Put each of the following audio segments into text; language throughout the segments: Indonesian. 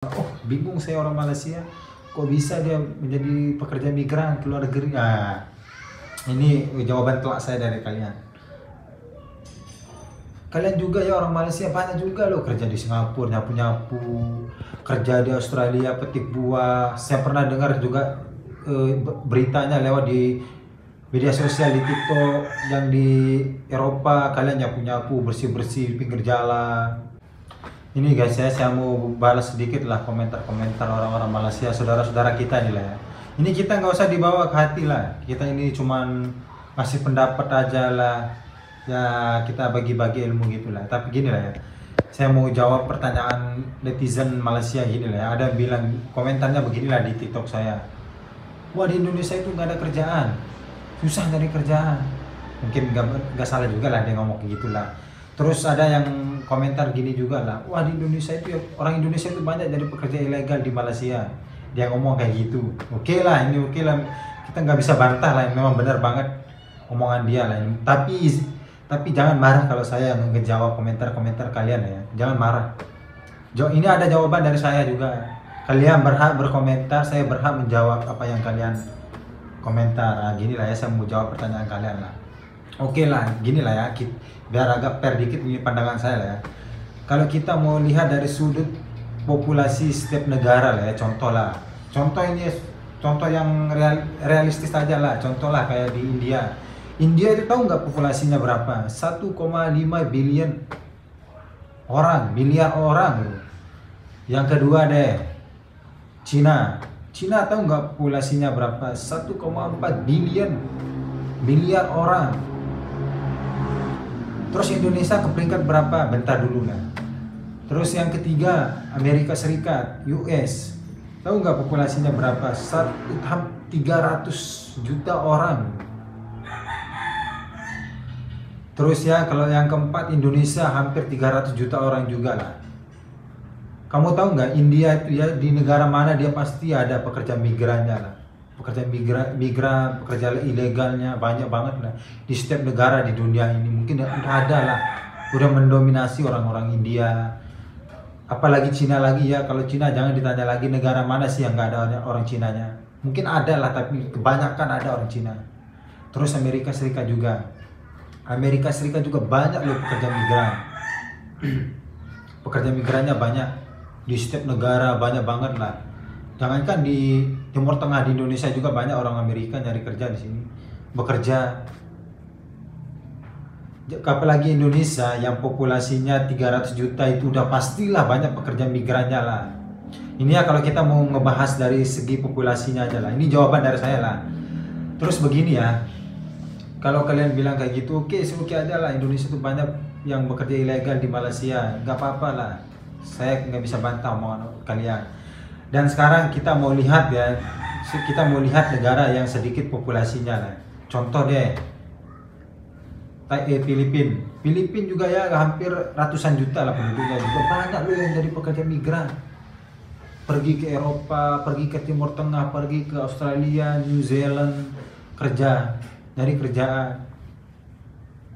Oh, bingung saya orang Malaysia, kok bisa dia menjadi pekerja migran ke luar negeri? Nah, ini jawaban telak saya dari kalian. Kalian juga ya orang Malaysia banyak juga loh kerja di Singapura nyapu-nyapu, kerja di Australia petik buah. Saya pernah dengar juga beritanya lewat di media sosial di TikTok yang di Eropa kalian nyapu-nyapu, bersih-bersih di pinggir jalan. Ini guys ya, saya mau balas sedikit lah komentar-komentar orang-orang Malaysia, saudara-saudara kita nih lah ya. Ini kita nggak usah dibawa ke hati lah. Kita ini cuman ngasih pendapat aja lah. Ya kita bagi-bagi ilmu gitu lah. Tapi gini lah ya. Saya mau jawab pertanyaan netizen Malaysia gini lah ya. Ada yang bilang komentarnya beginilah di TikTok saya. Wah, di Indonesia itu nggak ada kerjaan, susah nyari kerjaan. Mungkin nggak salah juga lah dia ngomong kayak gitulah. Terus ada yang komentar gini juga lah, wah di Indonesia itu orang Indonesia itu banyak jadi pekerja ilegal di Malaysia. Dia ngomong kayak gitu. Oke lah, ini oke lah. Kita nggak bisa bantah lah, memang benar banget omongan dia lah. Tapi jangan marah kalau saya ngejawab komentar-komentar kalian ya. Jangan marah. Ini ada jawaban dari saya juga. Kalian berhak berkomentar, saya berhak menjawab apa yang kalian komentar. Nah, gini lah ya, saya mau jawab pertanyaan kalian lah. Oke lah, gini lah ya, biar agak fair dikit ini pandangan saya lah ya. Kalau kita mau lihat dari sudut populasi setiap negara lah ya, contoh ini, contoh yang realistis aja lah, contoh lah kayak di India. India itu tahu nggak populasinya berapa? 1,5 billion orang, miliar orang. Yang kedua deh, Cina. Cina tahu nggak populasinya berapa? 1,4 billion miliar orang. Terus Indonesia ke peringkat berapa? Bentar dulu lah. Terus yang ketiga, Amerika Serikat, US. Tahu nggak populasinya berapa? 300 juta orang. Terus ya, kalau yang keempat Indonesia hampir 300 juta orang juga lah. Kamu tahu nggak India itu ya, di negara mana dia pasti ada pekerja migrannya lah. Pekerja migran, pekerja ilegalnya banyak banget lah di setiap negara di dunia ini. Mungkin udah ada lah, udah mendominasi orang-orang India. Apalagi Cina lagi ya. Kalau Cina jangan ditanya lagi, negara mana sih yang nggak ada orang Cinanya. Mungkin ada lah, tapi kebanyakan ada orang Cina. Terus Amerika Serikat juga. Amerika Serikat juga banyak loh pekerja migran. Pekerja migrannya banyak di setiap negara, banyak banget lah. Jangankan di Timur Tengah, di Indonesia juga banyak orang Amerika nyari kerja di sini, bekerja. Apalagi Indonesia yang populasinya 300 juta itu udah pastilah banyak pekerja migrannya lah. Ini ya kalau kita mau ngebahas dari segi populasinya aja lah. Ini jawaban dari saya lah. Terus begini ya, kalau kalian bilang kayak gitu, oke aja lah. Indonesia itu banyak yang bekerja ilegal di Malaysia, nggak apa-apa lah. Saya nggak bisa bantah omongan kalian. Dan sekarang kita mau lihat ya, kita mau lihat negara yang sedikit populasinya lah. Contoh deh, Filipina. Filipina juga ya hampir ratusan juta lah penduduknya, juga banyak loh yang jadi pekerja migran. Pergi ke Eropa, pergi ke Timur Tengah, pergi ke Australia, New Zealand, kerja, nyari kerjaan.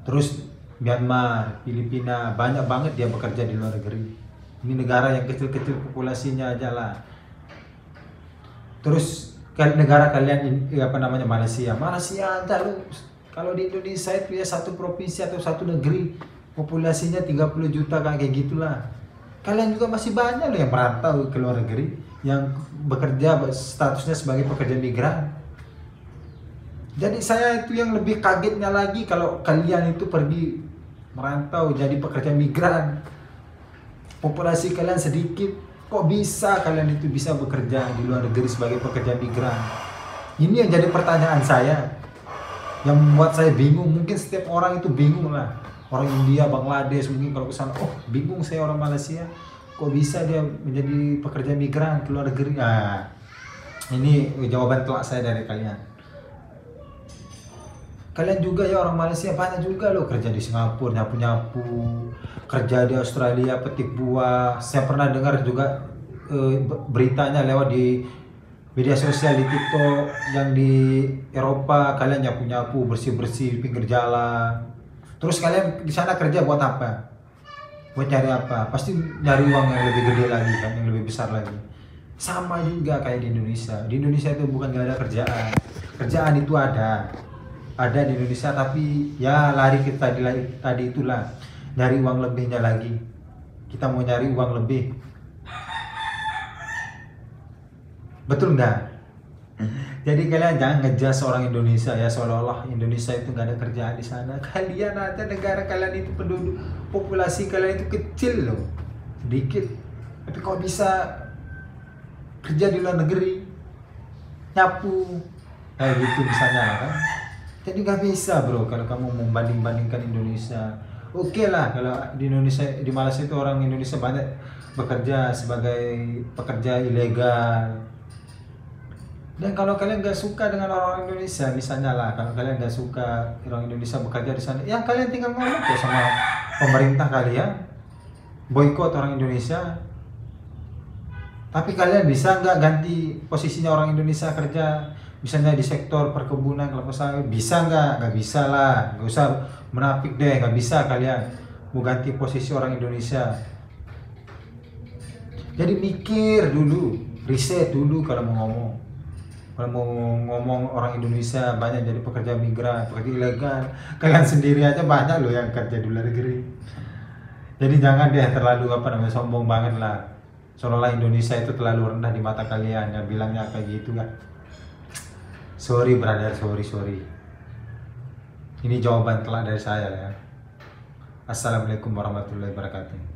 Terus Myanmar, Filipina, banyak banget dia bekerja di luar negeri. Ini negara yang kecil-kecil populasinya aja lah. Terus negara kalian apa namanya, Malaysia aja lu. Kalau di Indonesia itu ya satu provinsi atau satu negeri populasinya 30 juta kayak gitulah. Kalian juga masih banyak loh yang merantau ke luar negeri, yang bekerja statusnya sebagai pekerja migran. Jadi saya itu yang lebih kagetnya lagi, kalau kalian itu pergi merantau jadi pekerja migran, populasi kalian sedikit, kok bisa kalian itu bisa bekerja di luar negeri sebagai pekerja migran? Ini yang jadi pertanyaan saya, yang membuat saya bingung. Mungkin setiap orang itu bingung lah. Orang India, Bangladesh mungkin kalau kesana, oh bingung saya orang Malaysia, kok bisa dia menjadi pekerja migran ke luar negeri? Nah, ini jawaban telak saya dari kalian. Kalian juga ya orang Malaysia banyak juga loh kerja di Singapura nyapu-nyapu, kerja di Australia petik buah. Saya pernah dengar juga beritanya lewat di media sosial di TikTok yang di Eropa kalian nyapu-nyapu, bersih-bersih di pinggir jalan. Terus kalian di sana kerja buat apa? Buat cari apa? Pasti nyari uang yang lebih gede lagi kan, yang lebih besar lagi. Sama juga kayak di Indonesia. Di Indonesia itu bukan gak ada kerjaan. Kerjaan itu ada di Indonesia, tapi ya lari kita tadi itulah, nyari uang lebihnya lagi. Kita mau nyari uang lebih, betul nggak? Jadi kalian jangan ngejudge orang Indonesia ya seolah-olah Indonesia itu nggak ada kerjaan di sana. Kalian ada, negara kalian itu penduduk, populasi kalian itu kecil loh, sedikit. Tapi kok bisa kerja di luar negeri, nyapu kayak gitu misalnya kan? Jadi nggak bisa bro kalau kamu membanding-bandingkan Indonesia. Oke lah kalau di Indonesia, di Malaysia itu orang Indonesia banyak bekerja sebagai pekerja ilegal. Dan kalau kalian nggak suka dengan orang Indonesia, misalnya lah, kalau kalian nggak suka orang Indonesia bekerja di sana, ya kalian tinggal ngomong kok sama pemerintah kalian, boykot orang Indonesia. Tapi kalian bisa nggak ganti posisinya orang Indonesia kerja, misalnya di sektor perkebunan, kelapa sawit, bisa nggak? Nggak bisa lah, nggak usah menapik deh, nggak bisa kalian mau ganti posisi orang Indonesia. Jadi mikir dulu, riset dulu kalau mau ngomong. Kalau mau ngomong orang Indonesia banyak jadi pekerja migran, pekerja ilegal, kalian sendiri aja banyak loh yang kerja di luar negeri. Jadi jangan deh terlalu sombong banget lah. Seolah-olah Indonesia itu terlalu rendah di mata kalian, yang bilangnya kayak gitu kan. Sorry brother, sorry. Ini jawaban telak dari saya ya. Assalamualaikum warahmatullahi wabarakatuh.